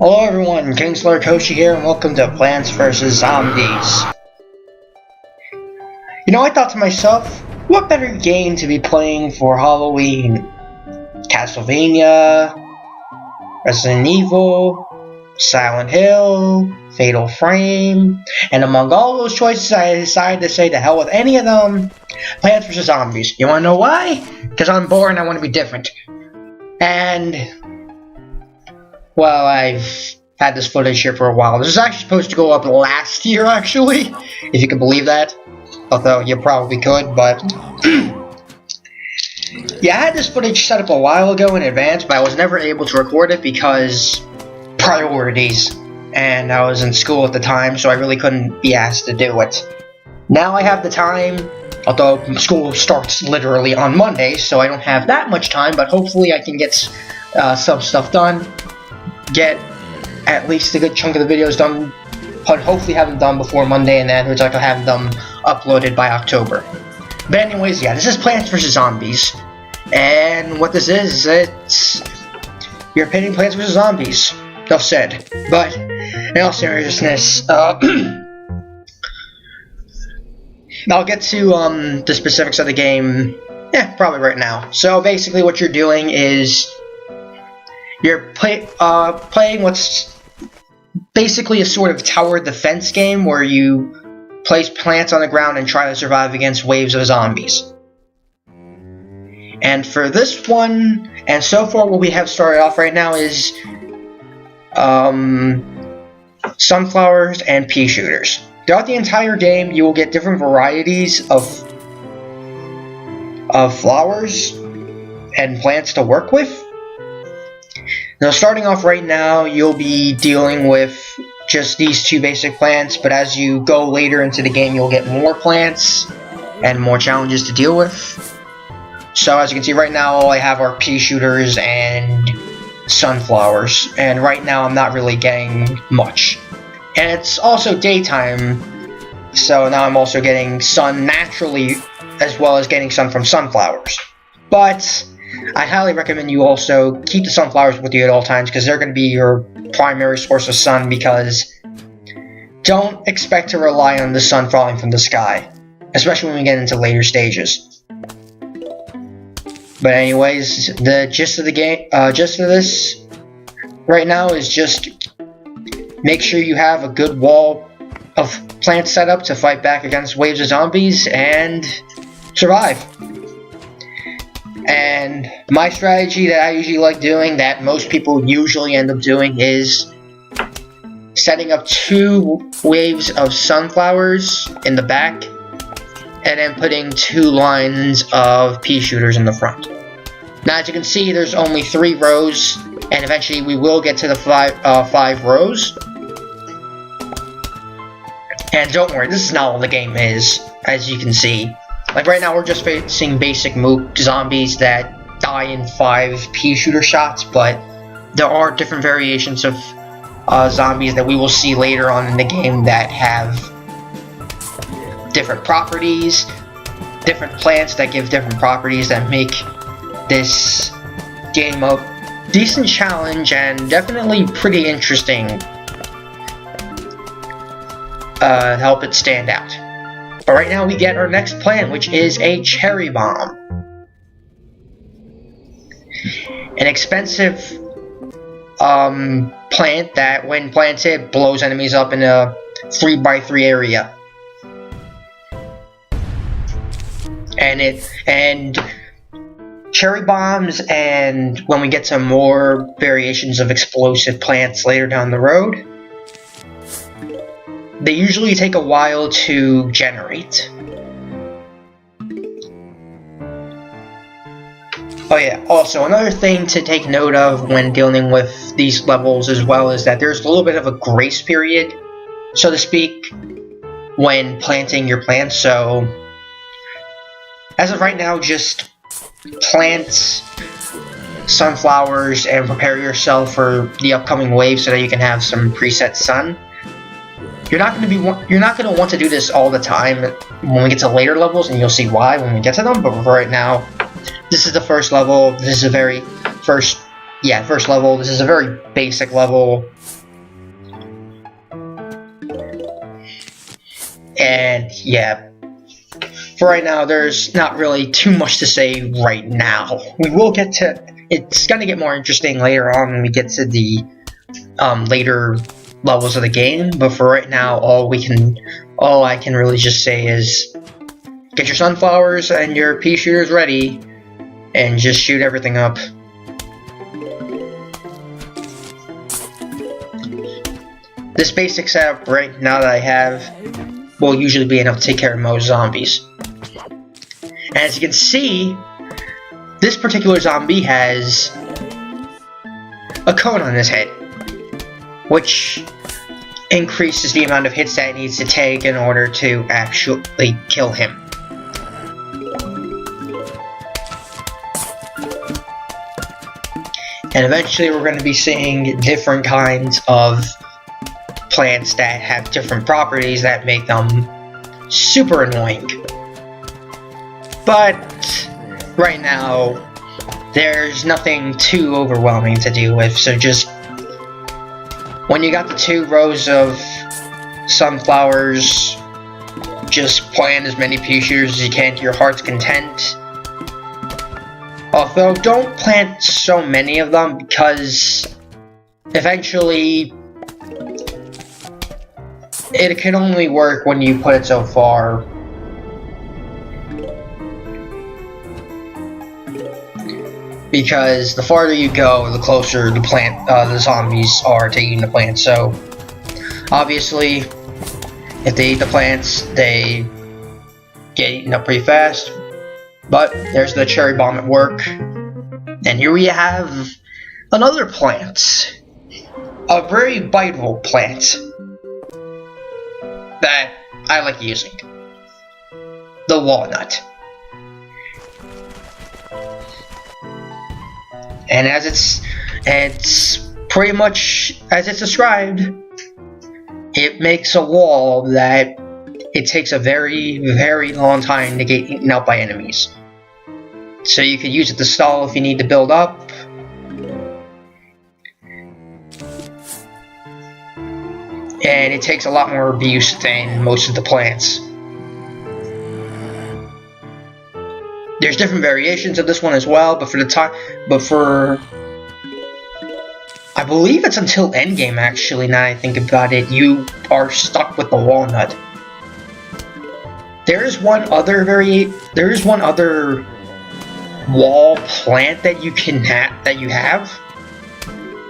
Hello everyone, KingslayerKoshy here, and welcome to Plants vs. Zombies. You know, I thought to myself, what better game to be playing for Halloween? Castlevania, Resident Evil, Silent Hill, Fatal Frame, and among all those choices I decided to say to hell with any of them, Plants vs. Zombies. You wanna know why? Because I'm bored and I want to be different. And well, I've had this footage here for a while. This is actually supposed to go up last year, actually, if you can believe that. Although, you probably could, but yeah, I had this footage set up a while ago in advance, but I was never able to record it because priorities. And I was in school at the time, so I really couldn't be asked to do it. Now I have the time, although school starts literally on Monday, so I don't have that much time, but hopefully I can get some stuff done. Get at least a good chunk of the videos done, but hopefully have them done before Monday, and then which I can have them uploaded by October. But anyways, yeah, this is Plants vs. Zombies, and what this is, it's you're pitting Plants vs. Zombies. Enough said. But in all seriousness, I'll get to the specifics of the game, probably right now. So basically, what you're doing is you're playing what's basically a sort of tower defense game where you place plants on the ground and try to survive against waves of zombies. And for this one, and so far what we have started off right now is sunflowers and pea shooters. Throughout the entire game, you will get different varieties of flowers and plants to work with. Now, starting off right now, you'll be dealing with just these two basic plants, but as you go later into the game, you'll get more plants and more challenges to deal with. So, as you can see right now, all I have are pea shooters and sunflowers, and right now I'm not really getting much. And it's also daytime, so now I'm also getting sun naturally, as well as getting sun from sunflowers. But I highly recommend you also keep the sunflowers with you at all times, because they're going to be your primary source of sun, because don't expect to rely on the sun falling from the sky, especially when we get into later stages. But anyways, the gist of the game, gist of this right now is just make sure you have a good wall of plants set up to fight back against waves of zombies and survive. And my strategy that I usually like doing, that most people usually end up doing, is setting up 2 waves of sunflowers in the back, and then putting 2 lines of pea shooters in the front. Now, as you can see, there's only 3 rows, and eventually we will get to the 5 rows. And don't worry, this is not all the game is, as you can see. Like right now, we're just facing basic nuke zombies that die in 5 pea shooter shots, but there are different variations of zombies that we will see later on in the game that have different properties, different plants that give different properties that make this game a decent challenge and definitely pretty interesting. Help it stand out. But right now we get our next plant, which is a cherry bomb. An expensive plant that, when planted, blows enemies up in a 3x3 area. And cherry bombs, and when we get some more variations of explosive plants later down the road, they usually take a while to generate. Oh yeah, also another thing to take note of when dealing with these levels as well is that there's a little bit of a grace period, so to speak, when planting your plants. So as of right now, just plant sunflowers and prepare yourself for the upcoming wave so that you can have some preset sun. You're not going to want to do this all the time when we get to later levels, and you'll see why when we get to them. But for right now, this is the first level. This is the very first yeah, first level. This is a very basic level. And yeah, for right now, there's not really too much to say right now. We will get to, it's gonna get more interesting later on when we get to the later levels of the game, but for right now, all I can really just say is get your sunflowers and your pea shooters ready and just shoot everything up. This basic setup right now that I have will usually be enough to take care of most zombies. And as you can see, this particular zombie has a cone on his head, which increases the amount of hits that it needs to take in order to actually kill him. And eventually we're going to be seeing different kinds of plants that have different properties that make them super annoying. But right now, there's nothing too overwhelming to deal with, so just when you got the 2 rows of sunflowers, just plant as many pea shooters as you can to your heart's content. Although, don't plant so many of them, because eventually it can only work when you put it so far. Because the farther you go, the closer the zombies are to eating the plant. So, obviously, if they eat the plants, they get eaten up pretty fast. But there's the cherry bomb at work. And here we have another plant. A very biteable plant that I like using. The walnut. And as it's pretty much as it's described, it makes a wall that it takes a very, very long time to get eaten out by enemies. So you could use it to stall if you need to build up. And it takes a lot more abuse than most of the plants. There's different variations of this one as well, but I believe it's until endgame actually, now I think about it, you are stuck with the walnut. There is one other wall plant that you have,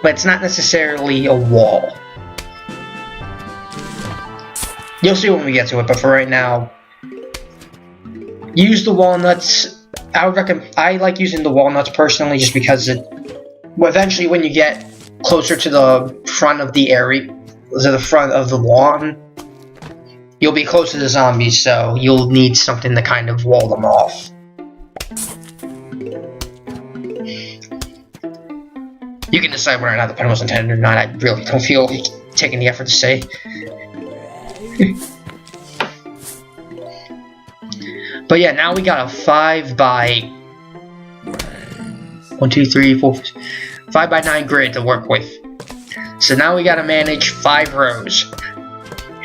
but it's not necessarily a wall. You'll see when we get to it, but for right now, use the walnuts. I like using the walnuts personally, just because eventually when you get closer to the front of the area, to the front of the lawn, you'll be close to the zombies, so you'll need something to kind of wall them off. You can decide whether or not the pen was intended or not. I really don't feel like taking the effort to say. But yeah, now we got a 5 by 9 grid to work with. So now we gotta manage 5 rows.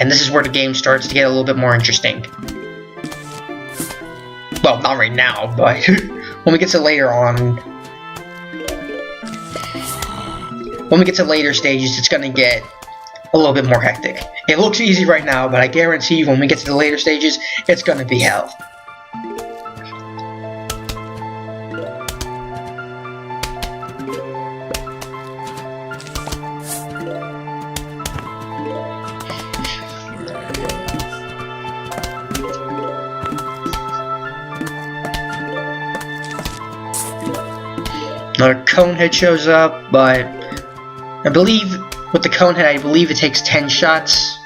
And this is where the game starts to get a little bit more interesting. Well, not right now, but when we get to later on. When we get to later stages, it's gonna get a little bit more hectic. It looks easy right now, but I guarantee you when we get to the later stages, it's gonna be hell. Another conehead shows up, but I believe with the conehead, I believe it takes 10 shots.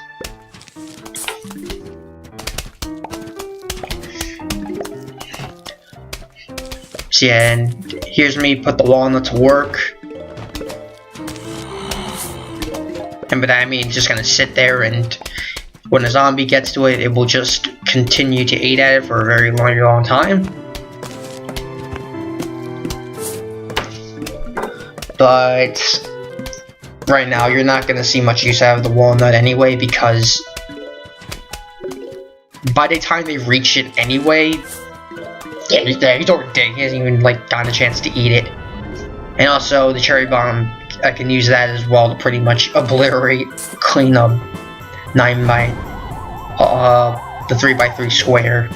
So yeah, and here's me put the walnut to work. And by that I mean just gonna sit there, and when a zombie gets to it, it will just continue to eat at it for a very long time. but right now you're not going to see much use out of the walnut anyway, because by the time they reach it anyway, yeah, he's already dead. He hasn't even like gotten a chance to eat it. And also the cherry bomb, I can use that as well to pretty much obliterate, clean up 9 by the 3x3 square,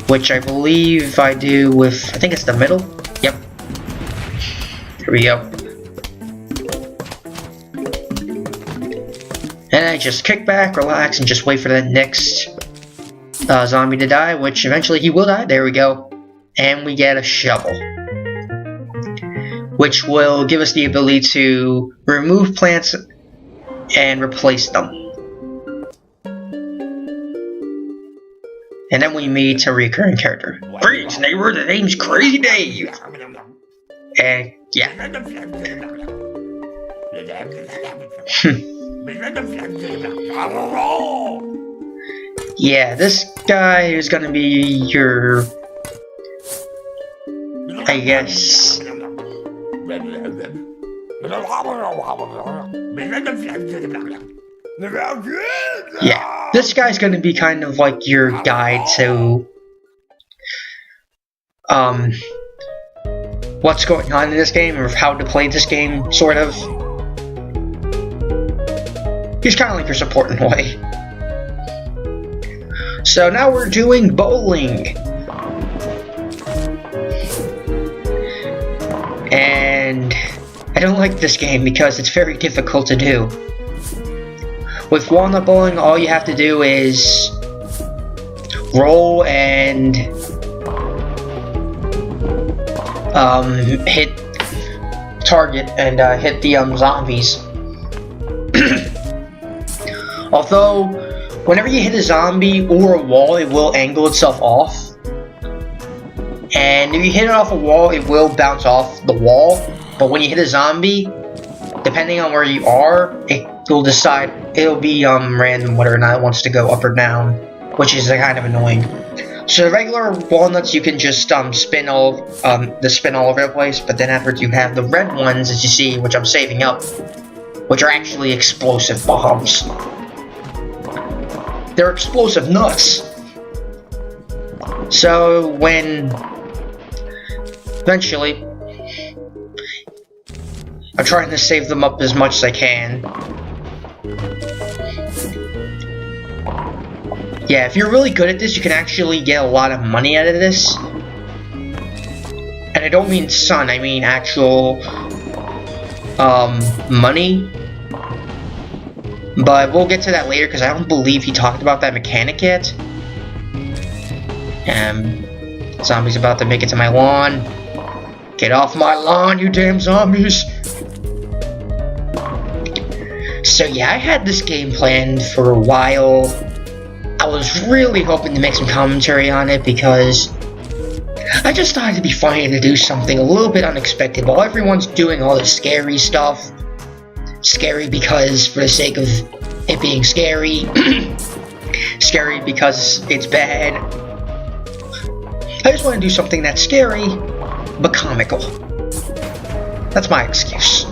which I believe I do with, I think it's the middle. Yep. Here we go. And I just kick back, relax, and just wait for the next zombie to die, which eventually he will die. There we go. And we get a shovel, which will give us the ability to remove plants and replace them. And then we meet a recurring character. Greetings, neighbor, the name's Crazy Dave. And yeah. Yeah, this guy is gonna be your, I guess, yeah, this guy's gonna be kind of like your guide to what's going on in this game, or how to play this game, sort of. He's kind of like your support in a way. So now we're doing bowling. And I don't like this game because it's very difficult to do. With walnut bowling, all you have to do is roll and hit target and hit the zombies. Although, whenever you hit a zombie or a wall, it will angle itself off. And if you hit it off a wall, it will bounce off the wall. But when you hit a zombie, depending on where you are, it will decide, it'll be random whether or not it wants to go up or down, which is kind of annoying. So the regular walnuts, you can just spin all over the place, but then after you have the red ones, as you see, which I'm saving up, which are actually explosive bombs. They're explosive nuts. So when eventually, I'm trying to save them up as much as I can. Yeah, if you're really good at this, you can actually get a lot of money out of this. And I don't mean sun, I mean actual money. But we'll get to that later because I don't believe he talked about that mechanic yet. Zombie's about to make it to my lawn. Get off my lawn, you damn zombies! So yeah, I had this game planned for a while. I was really hoping to make some commentary on it because I just thought it'd be funny to do something a little bit unexpected while everyone's doing all this scary stuff. Scary because for the sake of it being scary. Scary because it's bad. I just want to do something that's scary, but comical. That's my excuse.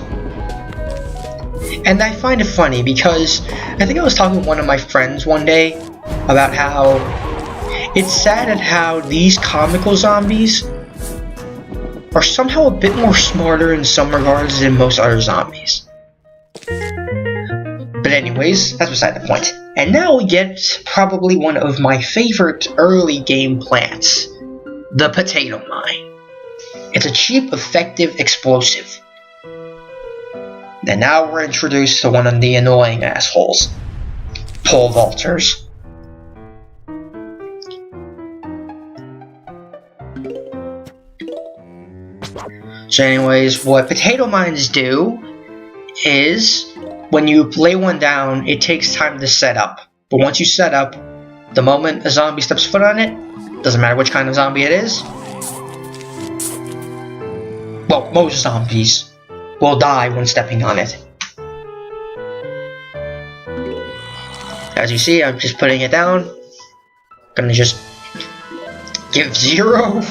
And I find it funny because I think I was talking with one of my friends one day about how it's sad at how these comical zombies are somehow a bit more smarter in some regards than most other zombies. But anyways, that's beside the point. And now we get probably one of my favorite early game plants, the potato mine. It's a cheap, effective explosive. And now we're introduced to one of the annoying assholes, pole vaulters. So anyways, what potato mines do is, when you lay one down, it takes time to set up. But once you set up, the moment a zombie steps foot on it, doesn't matter which kind of zombie it is, well, most zombies will die when stepping on it. As you see, I'm just putting it down. Gonna just give 0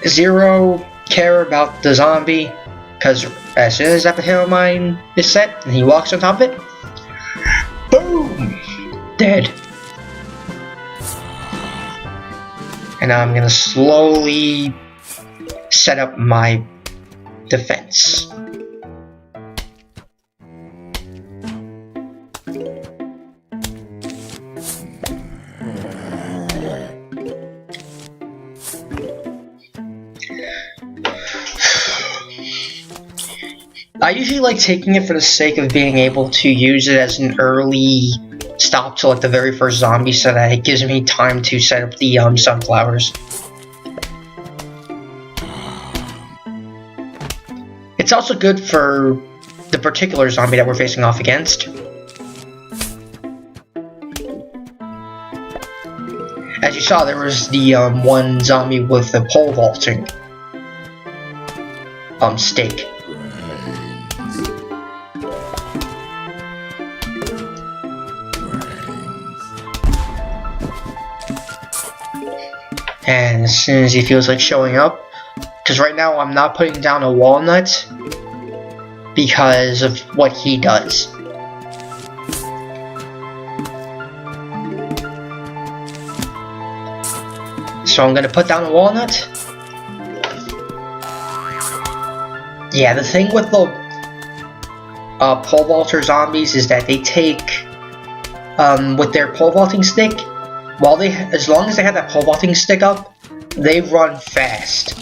zero care about the zombie, because as soon as that potato mine is set and he walks on top of it, boom, dead. And now I'm gonna slowly set up my defense. I usually like taking it for the sake of being able to use it as an early stop to like the very first zombie, so that it gives me time to set up the sunflowers. It's also good for the particular zombie that we're facing off against. As you saw, there was the one zombie with the pole vaulting stake. And as soon as he feels like showing up, because right now I'm not putting down a walnut because of what he does. So I'm gonna put down a walnut. Yeah, the thing with the pole vaulter zombies is that they take with their pole vaulting stick, as long as they have that pole vaulting stick up, they run fast.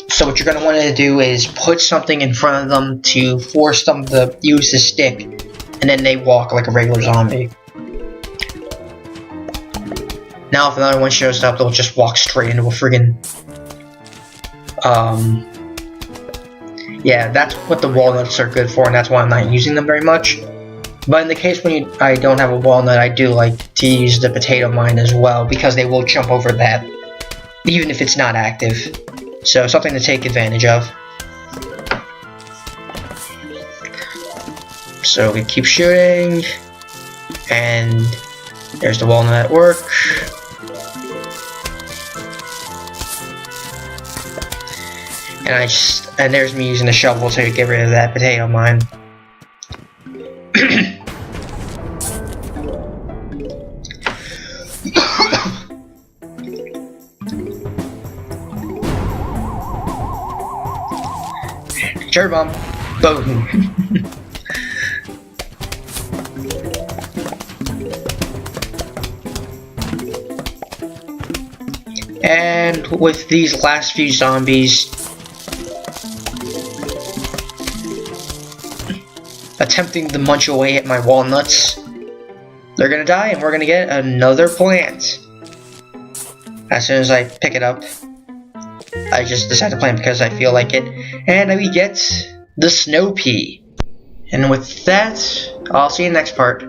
So what you're going to want to do is put something in front of them to force them to use the stick, and then they walk like a regular zombie. Now if another one shows up, they'll just walk straight into a friggin' yeah, that's what the walnuts are good for, and that's why I'm not using them very much. But in the case when I don't have a walnut, I do like to use the potato mine as well, because they will jump over that, even if it's not active. So something to take advantage of. So we keep shooting, and there's the walnut at work. And there's me using the shovel to get rid of that potato mine. Cherry bomb. Boom. And with these last few zombies attempting to munch away at my walnuts, they're gonna die, and we're gonna get another plant. As soon as I pick it up, I just decide to plant because I feel like it, and we get the snow pea. And with that, I'll see you in the next part.